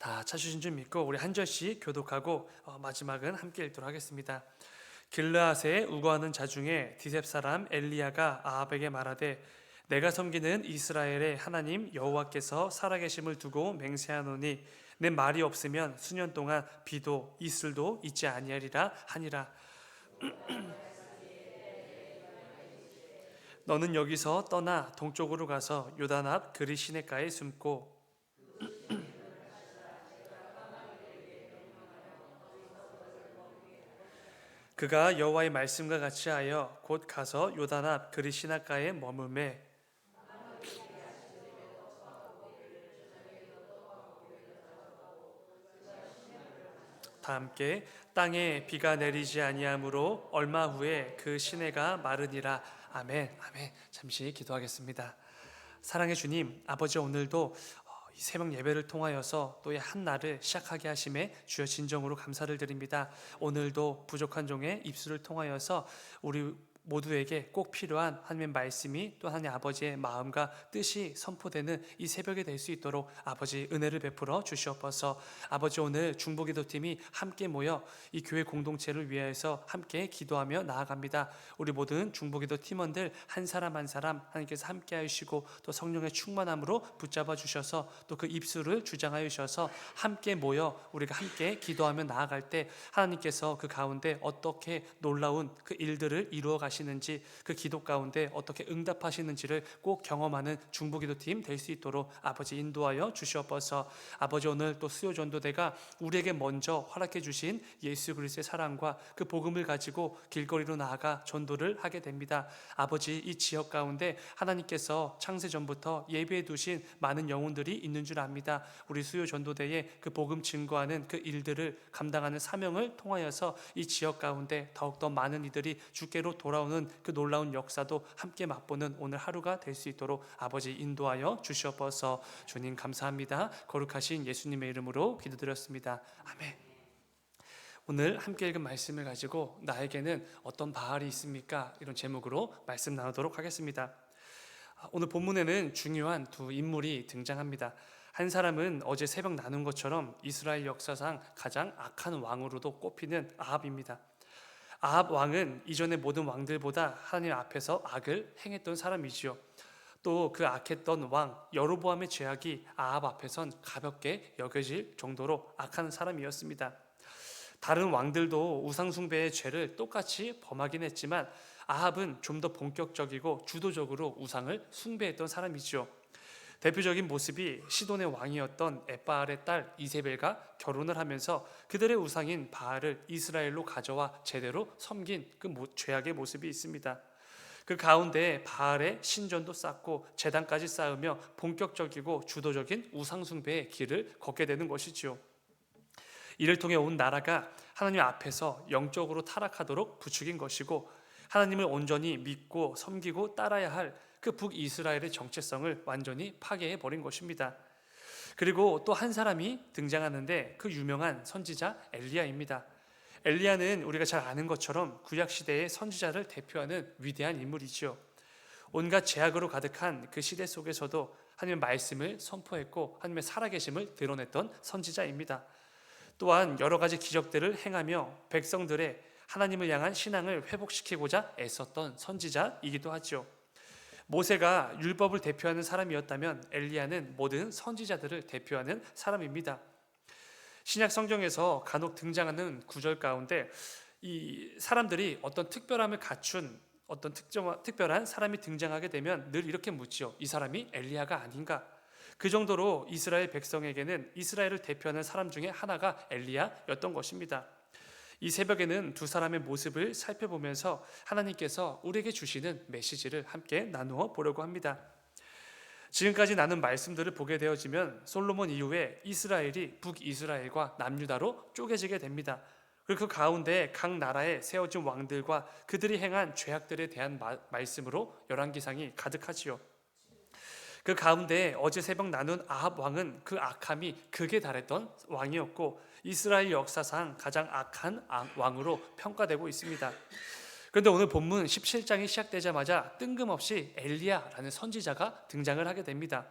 다 찾으신 줄 믿고 우리 한 절씩 교독하고 마지막은 함께 읽도록 하겠습니다. 길르앗에 우거하는 자 중에 디셉 사람 엘리야가 아합에게 말하되 내가 섬기는 이스라엘의 하나님 여호와께서 살아계심을 두고 맹세하노니 내 말이 없으면 수년 동안 비도 이슬도 있지 아니하리라 하니라. 너는 여기서 떠나 동쪽으로 가서 요단 앞 그리 시냇가에 숨고 그가 여호와의 말씀과 같이 하여 곧 가서 요단 앞 그리 시냇가에 머무매 다 함께 땅에 비가 내리지 아니하므로 얼마 후에 그 시내가 마르니라. 아멘. 아멘. 잠시 기도하겠습니다. 사랑의 주님, 아버지 오늘도 이 새벽 예배를 통하여서 또 한 날을 시작하게 하심에 주여 진정으로 감사를 드립니다. 오늘도 부족한 종의 입술을 통하여서 우리 모두에게 꼭 필요한 하나님의 말씀이 또 하나님 아버지의 마음과 뜻이 선포되는 이 새벽이 될 수 있도록 아버지 은혜를 베풀어 주시옵소서. 아버지 오늘 중보기도팀이 함께 모여 이 교회 공동체를 위하여서 함께 기도하며 나아갑니다. 우리 모든 중보기도 팀원들 한 사람 한 사람 하나님께서 함께 하시고 또 성령의 충만함으로 붙잡아 주셔서 또 그 입술을 주장하여 주셔서 함께 모여 우리가 함께 기도하며 나아갈 때 하나님께서 그 가운데 어떻게 놀라운 그 일들을 이루어 가시는지 그 기도 가운데 어떻게 응답하시는지를 꼭 경험하는 중보기도팀 될 수 있도록 아버지 인도하여 주시옵소서. 아버지 오늘 또 수요전도대가 우리에게 먼저 허락해 주신 예수 그리스도의 사랑과 그 복음을 가지고 길거리로 나아가 전도를 하게 됩니다. 아버지 이 지역 가운데 하나님께서 창세전부터 예비해 두신 많은 영혼들이 있는 줄 압니다. 우리 수요전도대에 그 복음 증거하는 그 일들을 감당하는 사명을 통하여서 이 지역 가운데 더욱더 많은 이들이 주께로 돌아오는 그 놀라운 역사도 함께 맛보는 오늘 하루가 될 수 있도록 아버지 인도하여 주시옵소서. 주님 감사합니다. 거룩하신 예수님의 이름으로 기도드렸습니다. 아멘. 오늘 함께 읽은 말씀을 가지고 나에게는 어떤 바알이 있습니까? 이런 제목으로 말씀 나누도록 하겠습니다. 오늘 본문에는 중요한 두 인물이 등장합니다. 한 사람은 어제 새벽 나눈 것처럼 이스라엘 역사상 가장 악한 왕으로도 꼽히는 아합입니다. 아합 왕은 이전의 모든 왕들보다 하나님 앞에서 악을 행했던 사람이지요. 또 그 악했던 왕 여로보암의 죄악이 아합 앞에선 가볍게 여겨질 정도로 악한 사람이었습니다. 다른 왕들도 우상숭배의 죄를 똑같이 범하긴 했지만 아합은 좀 더 본격적이고 주도적으로 우상을 숭배했던 사람이지요. 대표적인 모습이 시돈의 왕이었던 엣바알의 딸 이세벨과 결혼을 하면서 그들의 우상인 바알을 이스라엘로 가져와 제대로 섬긴 그 죄악의 모습이 있습니다. 그 가운데 바알의 신전도 쌓고 제단까지 쌓으며 본격적이고 주도적인 우상 숭배의 길을 걷게 되는 것이지요. 이를 통해 온 나라가 하나님 앞에서 영적으로 타락하도록 부추긴 것이고 하나님을 온전히 믿고 섬기고 따라야 할 그 북이스라엘의 정체성을 완전히 파괴해 버린 것입니다. 그리고 또 한 사람이 등장하는데 그 유명한 선지자 엘리야입니다. 엘리야는 우리가 잘 아는 것처럼 구약 시대의 선지자를 대표하는 위대한 인물이지요. 온갖 죄악으로 가득한 그 시대 속에서도 하나님의 말씀을 선포했고 하나님의 살아계심을 드러냈던 선지자입니다. 또한 여러 가지 기적들을 행하며 백성들의 하나님을 향한 신앙을 회복시키고자 애썼던 선지자이기도 하죠. 모세가 율법을 대표하는 사람이었다면 엘리야는 모든 선지자들을 대표하는 사람입니다. 신약 성경에서 간혹 등장하는 구절 가운데 이 사람들이 어떤 특별함을 갖춘 어떤 특별한 사람이 등장하게 되면 늘 이렇게 묻지요. 이 사람이 엘리야가 아닌가? 그 정도로 이스라엘 백성에게는 이스라엘을 대표하는 사람 중에 하나가 엘리야였던 것입니다. 이 새벽에는 두 사람의 모습을 살펴보면서 하나님께서 우리에게 주시는 메시지를 함께 나누어 보려고 합니다. 지금까지 나눈 말씀들을 보게 되어지면 솔로몬 이후에 이스라엘이 북이스라엘과 남유다로 쪼개지게 됩니다. 그리고 그 가운데 각 나라에 세워진 왕들과 그들이 행한 죄악들에 대한 말씀으로 열왕기상이 가득하지요. 그 가운데 어제 새벽 나눈 아합 왕은 그 악함이 극에 달했던 왕이었고 이스라엘 역사상 가장 악한 왕으로 평가되고 있습니다. 그런데 오늘 본문 17장이 시작되자마자 뜬금없이 엘리야라는 선지자가 등장을 하게 됩니다.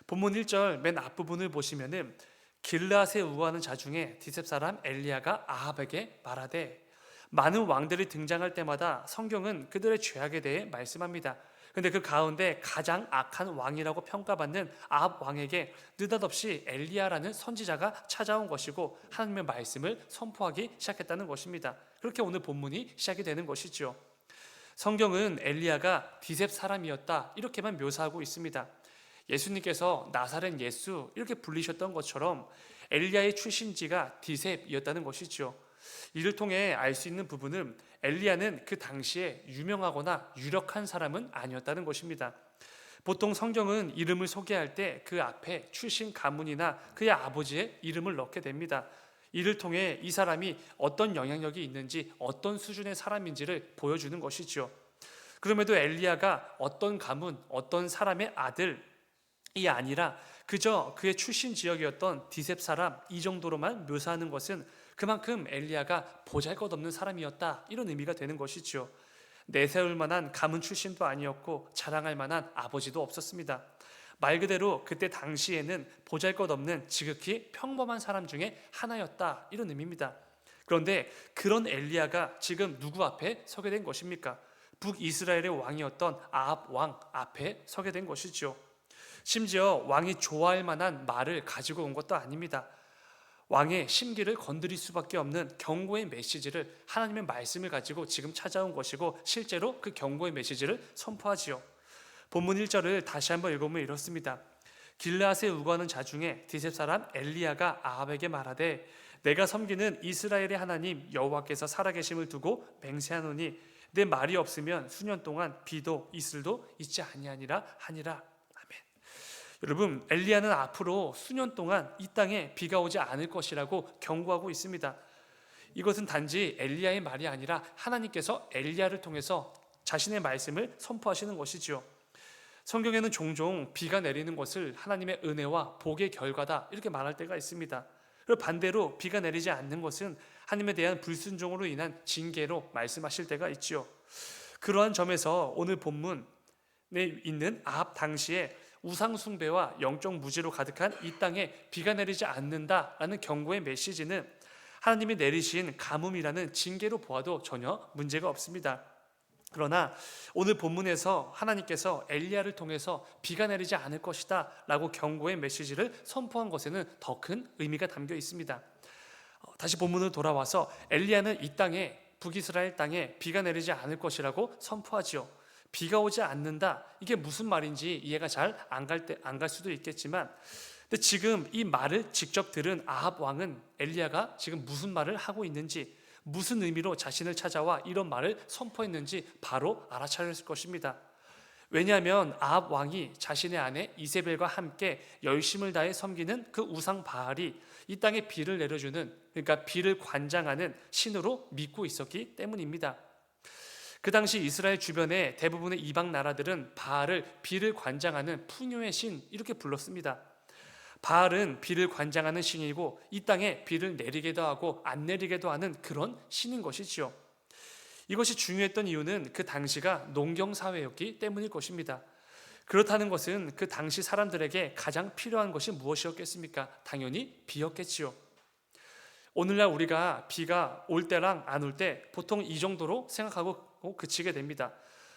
본문 1절 맨 앞부분을 보시면은 길르앗에 우거하는 자 중에 디셉 사람 엘리야가 아합에게 말하되, 많은 왕들이 등장할 때마다 성경은 그들의 죄악에 대해 말씀합니다. 근데 그 가운데 가장 악한 왕이라고 평가받는 아합 왕에게 느닷없이 엘리야라는 선지자가 찾아온 것이고 하나님의 말씀을 선포하기 시작했다는 것입니다. 그렇게 오늘 본문이 시작이 되는 것이죠. 성경은 엘리야가 디셉 사람이었다 이렇게만 묘사하고 있습니다. 예수님께서 나사렛 예수 이렇게 불리셨던 것처럼 엘리야의 출신지가 디셉이었다는 것이죠. 이를 통해 알 수 있는 부분은 엘리야는 그 당시에 유명하거나 유력한 사람은 아니었다는 것입니다. 보통 성경은 이름을 소개할 때 그 앞에 출신 가문이나 그의 아버지의 이름을 넣게 됩니다. 이를 통해 이 사람이 어떤 영향력이 있는지 어떤 수준의 사람인지를 보여주는 것이죠. 그럼에도 엘리야가 어떤 가문, 어떤 사람의 아들이 아니라 그저 그의 출신 지역이었던 디셉 사람 이 정도로만 묘사하는 것은 그만큼 엘리야가 보잘것없는 사람이었다 이런 의미가 되는 것이죠. 내세울 만한 가문 출신도 아니었고 자랑할 만한 아버지도 없었습니다. 말 그대로 그때 당시에는 보잘것없는 지극히 평범한 사람 중에 하나였다 이런 의미입니다. 그런데 그런 엘리야가 지금 누구 앞에 서게 된 것입니까? 북이스라엘의 왕이었던 아합 왕 앞에 서게 된 것이죠. 심지어 왕이 좋아할 만한 말을 가지고 온 것도 아닙니다. 왕의 심기를 건드릴 수밖에 없는 경고의 메시지를, 하나님의 말씀을 가지고 지금 찾아온 것이고 실제로 그 경고의 메시지를 선포하지요. 본문 1절을 다시 한번 읽어보면 이렇습니다. 길르앗에 우거하는 자 중에 디셉 사람 엘리야가 아합에게 말하되, 내가 섬기는 이스라엘의 하나님 여호와께서 살아계심을 두고 맹세하노니 내 말이 없으면 수년 동안 비도 이슬도 있지 아니하니라 하니라. 여러분, 엘리야는 앞으로 수년 동안 이 땅에 비가 오지 않을 것이라고 경고하고 있습니다. 이것은 단지 엘리야의 말이 아니라 하나님께서 엘리야를 통해서 자신의 말씀을 선포하시는 것이죠. 성경에는 종종 비가 내리는 것을 하나님의 은혜와 복의 결과다 이렇게 말할 때가 있습니다. 그리고 반대로 비가 내리지 않는 것은 하나님에 대한 불순종으로 인한 징계로 말씀하실 때가 있죠. 그러한 점에서 오늘 본문에 있는 아합 당시에 우상 숭배와 영적 무지로 가득한 이 땅에 비가 내리지 않는다라는 경고의 메시지는 하나님이 내리신 가뭄이라는 징계로 보아도 전혀 문제가 없습니다. 그러나 오늘 본문에서 하나님께서 엘리야를 통해서 비가 내리지 않을 것이다 라고 경고의 메시지를 선포한 것에는 더 큰 의미가 담겨 있습니다. 다시 본문으로 돌아와서 엘리야는 이 땅에, 북이스라엘 땅에 비가 내리지 않을 것이라고 선포하지요. 비가 오지 않는다, 이게 무슨 말인지 이해가 잘 안 갈 수도 있겠지만, 근데 지금 이 말을 직접 들은 아합 왕은 엘리야가 지금 무슨 말을 하고 있는지, 무슨 의미로 자신을 찾아와 이런 말을 선포했는지 바로 알아차렸을 것입니다. 왜냐하면 아합 왕이 자신의 아내 이세벨과 함께 열심을 다해 섬기는 그 우상 바알이 이 땅에 비를 내려주는, 그러니까 비를 관장하는 신으로 믿고 있었기 때문입니다. 그 당시 이스라엘 주변의 대부분의 이방 나라들은 바알을 비를 관장하는 풍요의 신 이렇게 불렀습니다. 바알은 비를 관장하는 신이고 이 땅에 비를 내리게도 하고 안 내리게도 하는 그런 신인 것이지요. 이것이 중요했던 이유는 그 당시가 농경사회였기 때문일 것입니다. 그렇다는 것은 그 당시 사람들에게 가장 필요한 것이 무엇이었겠습니까? 당연히 비였겠지요. 오늘날 우리가 비가 올 때랑 안 올 때 보통 이 정도로 생각하고 그치게 됩니다.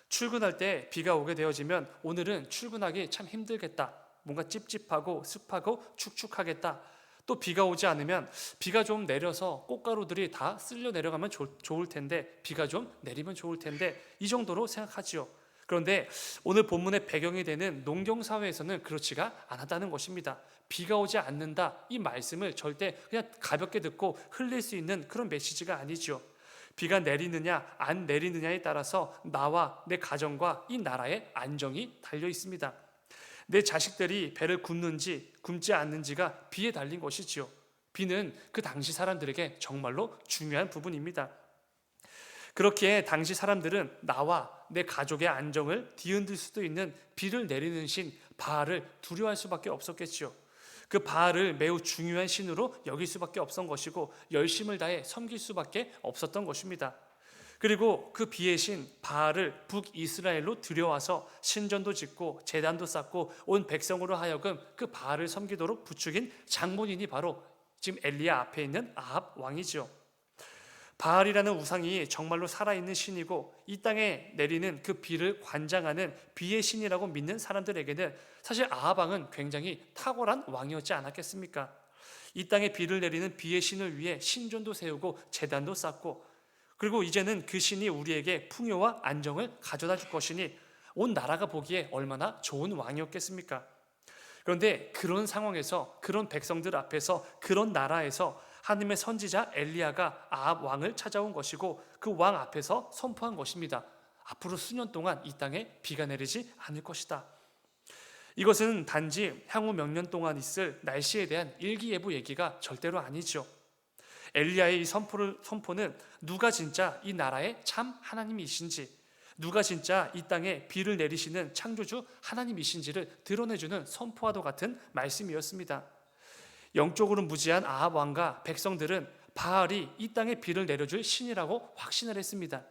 출근할 때 비가 오게 되어지면 오늘은 출근하기 참 힘들겠다, 뭔가 찝찝하고 습하고 축축하겠다. 또 비가 오지 않으면 비가 좀 내려서 꽃가루들이 다 쓸려 내려가면 좋을 텐데, 비가 좀 내리면 좋을 텐데, 이 정도로 생각하지요. 그런데 오늘 본문의 배경이 되는 농경사회에서는 그렇지가 않았다는 것입니다. 비가 오지 않는다, 이 말씀을 절대 그냥 가볍게 듣고 흘릴 수 있는 그런 메시지가 아니죠. 비가 내리느냐 안 내리느냐에 따라서 나와 내 가정과 이 나라의 안정이 달려 있습니다. 내 자식들이 배를 굽는지 굶지 않는지가 비에 달린 것이지요. 비는 그 당시 사람들에게 정말로 중요한 부분입니다. 그렇기에 당시 사람들은 나와 내 가족의 안정을 뒤흔들 수도 있는 비를 내리는 신 바알을 두려워할 수밖에 없었겠지요. 그 바알을 매우 중요한 신으로 여길 수밖에 없었던 것이고 열심을 다해 섬길 수밖에 없었던 것입니다. 그리고 그 비의 신 바알을 북이스라엘로 들여와서 신전도 짓고 제단도 쌓고 온 백성으로 하여금 그 바알을 섬기도록 부추긴 장본인이 바로 지금 엘리야 앞에 있는 아합 왕이죠. 바알이라는 우상이 정말로 살아있는 신이고 이 땅에 내리는 그 비를 관장하는 비의 신이라고 믿는 사람들에게는 사실 아합 왕은 굉장히 탁월한 왕이었지 않았겠습니까? 이 땅에 비를 내리는 비의 신을 위해 신전도 세우고 제단도 쌓고, 그리고 이제는 그 신이 우리에게 풍요와 안정을 가져다 줄 것이니 온 나라가 보기에 얼마나 좋은 왕이었겠습니까? 그런데 그런 상황에서, 그런 백성들 앞에서, 그런 나라에서 하나님의 선지자 엘리야가 아합 왕을 찾아온 것이고 그 왕 앞에서 선포한 것입니다. 앞으로 수년 동안 이 땅에 비가 내리지 않을 것이다. 이것은 단지 향후 몇 년 동안 있을 날씨에 대한 일기예보 얘기가 절대로 아니죠. 엘리야의 이 선포는 누가 진짜 이 나라의 참 하나님이신지, 누가 진짜 이 땅에 비를 내리시는 창조주 하나님이신지를 드러내주는 선포와도 같은 말씀이었습니다. 영적으로 무지한 아합 왕과 백성들은 바알이 이 땅에 비를 내려줄 신이라고 확신을 했습니다.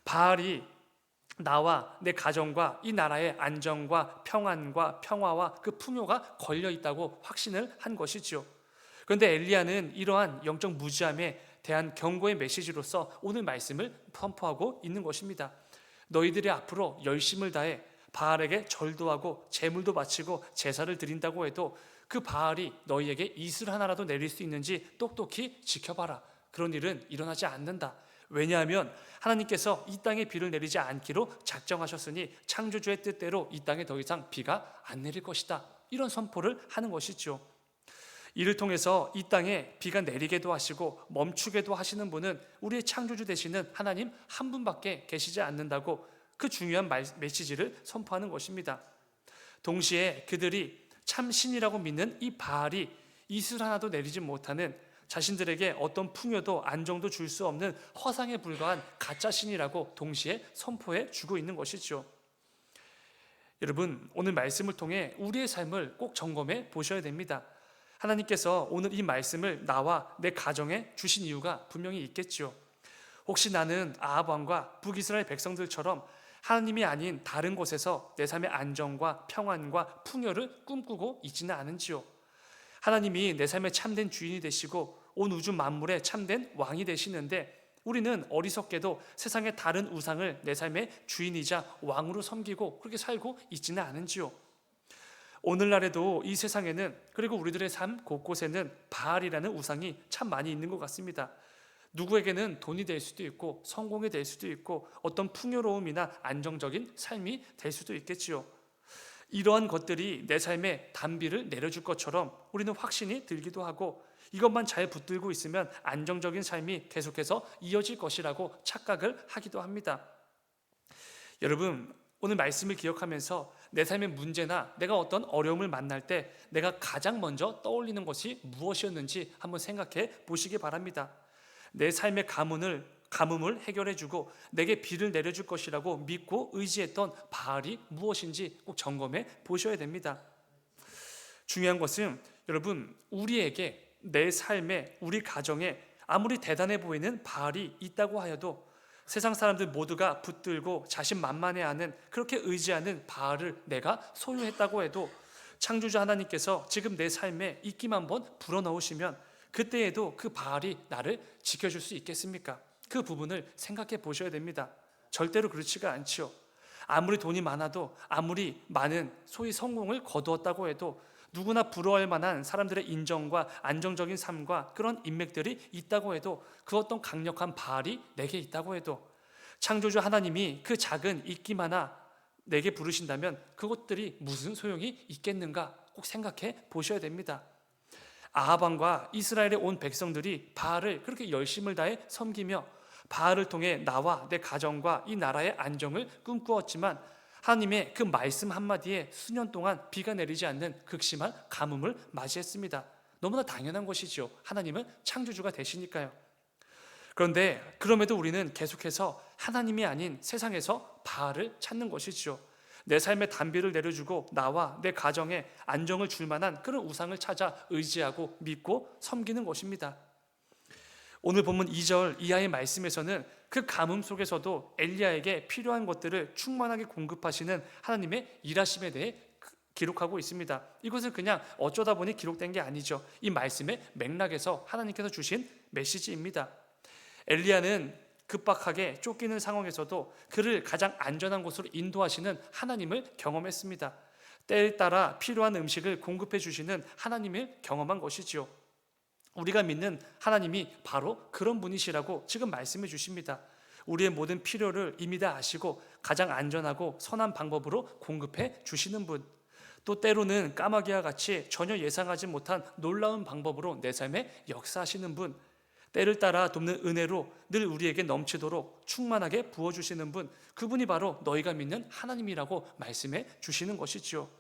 바알이 나와 내 가정과 이 나라의 안정과 평안과 평화와 그 풍요가 걸려 있다고 확신을 한 것이죠. 그런데 엘리야는 이러한 영적 무지함에 대한 경고의 메시지로서 오늘 말씀을 선포하고 있는 것입니다. 너희들이 앞으로 열심을 다해 바알에게 절도 하고 제물도 바치고 제사를 드린다고 해도 그 바알이 너희에게 이슬 하나라도 내릴 수 있는지 똑똑히 지켜봐라. 그런 일은 일어나지 않는다. 왜냐하면 하나님께서 이 땅에 비를 내리지 않기로 작정하셨으니 창조주의 뜻대로 이 땅에 더 이상 비가 안 내릴 것이다. 이런 선포를 하는 것이죠. 이를 통해서 이 땅에 비가 내리게도 하시고 멈추게도 하시는 분은 우리의 창조주 되시는 하나님 한 분밖에 계시지 않는다고 그 중요한 메시지를 선포하는 것입니다. 동시에 그들이 참 신이라고 믿는 이 바알이 이슬 하나도 내리지 못하는, 자신들에게 어떤 풍요도 안정도 줄 수 없는 허상에 불과한 가짜 신이라고 동시에 선포해 주고 있는 것이죠. 여러분, 오늘 말씀을 통해 우리의 삶을 꼭 점검해 보셔야 됩니다. 하나님께서 오늘 이 말씀을 나와 내 가정에 주신 이유가 분명히 있겠죠. 혹시 나는 아합 왕과 북이스라엘 백성들처럼 하나님이 아닌 다른 곳에서 내 삶의 안정과 평안과 풍요를 꿈꾸고 있지는 않은지요? 하나님이 내 삶의 참된 주인이 되시고 온 우주 만물의 참된 왕이 되시는데 우리는 어리석게도 세상의 다른 우상을 내 삶의 주인이자 왕으로 섬기고 그렇게 살고 있지는 않은지요? 오늘날에도 이 세상에는, 그리고 우리들의 삶 곳곳에는 바알이라는 우상이 참 많이 있는 것 같습니다. 누구에게는 돈이 될 수도 있고 성공이 될 수도 있고 어떤 풍요로움이나 안정적인 삶이 될 수도 있겠지요. 이러한 것들이 내 삶에 단비를 내려줄 것처럼 우리는 확신이 들기도 하고 이것만 잘 붙들고 있으면 안정적인 삶이 계속해서 이어질 것이라고 착각을 하기도 합니다. 여러분, 오늘 말씀을 기억하면서 내 삶의 문제나 내가 어떤 어려움을 만날 때 내가 가장 먼저 떠올리는 것이 무엇이었는지 한번 생각해 보시기 바랍니다. 내 삶의 가뭄을 해결해주고 내게 비를 내려줄 것이라고 믿고 의지했던 바알이 무엇인지 꼭 점검해 보셔야 됩니다. 중요한 것은 여러분, 우리에게 내 삶에, 우리 가정에 아무리 대단해 보이는 바알이 있다고 하여도 세상 사람들 모두가 붙들고 자신만만해하는, 그렇게 의지하는 바알을 내가 소유했다고 해도 창조주 하나님께서 지금 내 삶에 입김 한번 불어넣으시면 그때에도 그 바알이 나를 지켜줄 수 있겠습니까? 그 부분을 생각해 보셔야 됩니다. 절대로 그렇지가 않지요. 아무리 돈이 많아도, 아무리 많은 소위 성공을 거두었다고 해도 누구나 부러워할 만한 사람들의 인정과 안정적인 삶과 그런 인맥들이 있다고 해도, 그 어떤 강력한 바알이 내게 있다고 해도 창조주 하나님이 그 작은 입김 하나 내게 부르신다면 그것들이 무슨 소용이 있겠는가 꼭 생각해 보셔야 됩니다. 아합 왕과 이스라엘의 온 백성들이 바알을 그렇게 열심을 다해 섬기며 바알을 통해 나와 내 가정과 이 나라의 안정을 꿈꾸었지만 하나님의 그 말씀 한마디에 수년 동안 비가 내리지 않는 극심한 가뭄을 맞이했습니다. 너무나 당연한 것이죠. 하나님은 창조주가 되시니까요. 그런데 그럼에도 우리는 계속해서 하나님이 아닌 세상에서 바알을 찾는 것이죠. 내 삶에 단비를 내려주고 나와 내 가정에 안정을 줄 만한 그런 우상을 찾아 의지하고 믿고 섬기는 것입니다. 오늘 본문 2절 이하의 말씀에서는 그 가뭄 속에서도 엘리야에게 필요한 것들을 충만하게 공급하시는 하나님의 일하심에 대해 기록하고 있습니다. 이것은 그냥 어쩌다 보니 기록된 게 아니죠. 이 말씀의 맥락에서 하나님께서 주신 메시지입니다. 엘리야는 급박하게 쫓기는 상황에서도 그를 가장 안전한 곳으로 인도하시는 하나님을 경험했습니다. 때에 따라 필요한 음식을 공급해 주시는 하나님을 경험한 것이지요. 우리가 믿는 하나님이 바로 그런 분이시라고 지금 말씀해 주십니다. 우리의 모든 필요를 이미 다 아시고 가장 안전하고 선한 방법으로 공급해 주시는 분, 또 때로는 까마귀와 같이 전혀 예상하지 못한 놀라운 방법으로 내 삶에 역사하시는 분, 때를 따라 돕는 은혜로 늘 우리에게 넘치도록 충만하게 부어주시는 분, 그분이 바로 너희가 믿는 하나님이라고 말씀해 주시는 것이지요.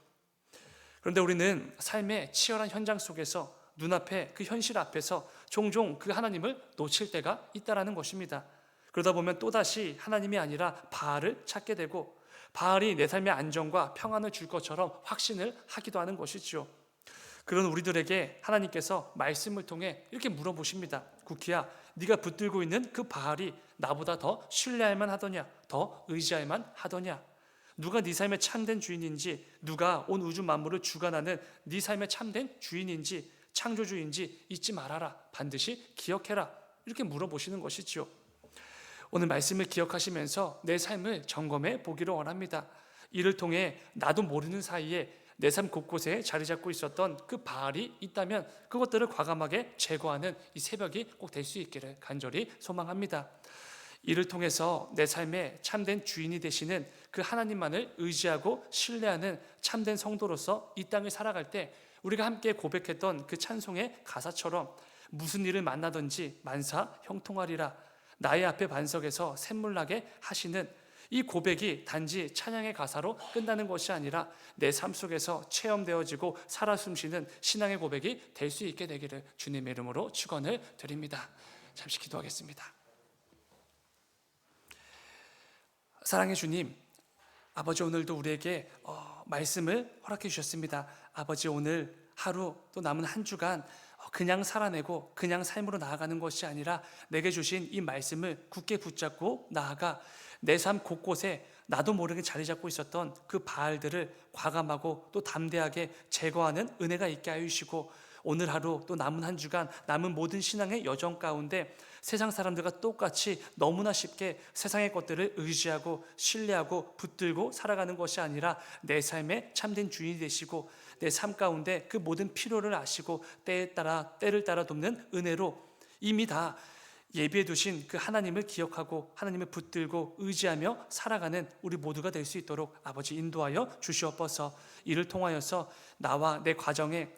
그런데 우리는 삶의 치열한 현장 속에서 눈앞에 그 현실 앞에서 종종 그 하나님을 놓칠 때가 있다라는 것입니다. 그러다 보면 또다시 하나님이 아니라 바알을 찾게 되고 바알이 내 삶의 안정과 평안을 줄 것처럼 확신을 하기도 하는 것이죠. 그런 우리들에게 하나님께서 말씀을 통해 이렇게 물어보십니다. 구키야, 네가 붙들고 있는 그 바알이 나보다 더 신뢰할 만하더냐, 더 의지할 만하더냐? 누가 네 삶의 참된 주인인지, 누가 온 우주 만물을 주관하는 네 삶의 참된 주인인지, 창조주인지 잊지 말아라. 반드시 기억해라. 이렇게 물어보시는 것이지요. 오늘 말씀을 기억하시면서 내 삶을 점검해 보기를 원합니다. 이를 통해 나도 모르는 사이에 내 삶 곳곳에 자리 잡고 있었던 그 바알이 있다면 그것들을 과감하게 제거하는 이 새벽이 꼭 될 수 있기를 간절히 소망합니다. 이를 통해서 내 삶의 참된 주인이 되시는 그 하나님만을 의지하고 신뢰하는 참된 성도로서 이 땅을 살아갈 때 우리가 함께 고백했던 그 찬송의 가사처럼 무슨 일을 만나든지 만사 형통하리라, 나의 앞에 반석에서 샘물나게 하시는 이 고백이 단지 찬양의 가사로 끝나는 것이 아니라 내 삶 속에서 체험되어지고 살아 숨쉬는 신앙의 고백이 될 수 있게 되기를 주님의 이름으로 축원을 드립니다. 잠시 기도하겠습니다. 사랑의 주님, 아버지, 오늘도 우리에게 말씀을 허락해 주셨습니다. 아버지, 오늘 하루 또 남은 한 주간 그냥 살아내고 그냥 삶으로 나아가는 것이 아니라 내게 주신 이 말씀을 굳게 붙잡고 나아가 내 삶 곳곳에 나도 모르게 자리 잡고 있었던 그 바알들을 과감하고 또 담대하게 제거하는 은혜가 있게 하여 주시고, 오늘 하루 또 남은 한 주간 남은 모든 신앙의 여정 가운데 세상 사람들과 똑같이 너무나 쉽게 세상의 것들을 의지하고 신뢰하고 붙들고 살아가는 것이 아니라 내 삶의 참된 주인이 되시고 내 삶 가운데 그 모든 필요를 아시고 때를 따라 돕는 은혜로 이미 다 예비해 두신 그 하나님을 기억하고 하나님을 붙들고 의지하며 살아가는 우리 모두가 될 수 있도록 아버지 인도하여 주시옵소서. 이를 통하여서 나와 내 가정의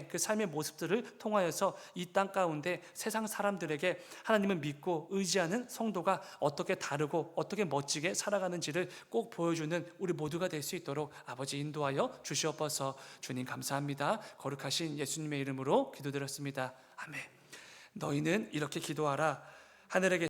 그 삶의 모습들을 통하여서 이 땅 가운데 세상 사람들에게 하나님을 믿고 의지하는 성도가 어떻게 다르고 어떻게 멋지게 살아가는지를 꼭 보여주는 우리 모두가 될 수 있도록 아버지 인도하여 주시옵소서. 주님 감사합니다. 거룩하신 예수님의 이름으로 기도드렸습니다. 아멘. 너희는 이렇게 기도하라. 하늘에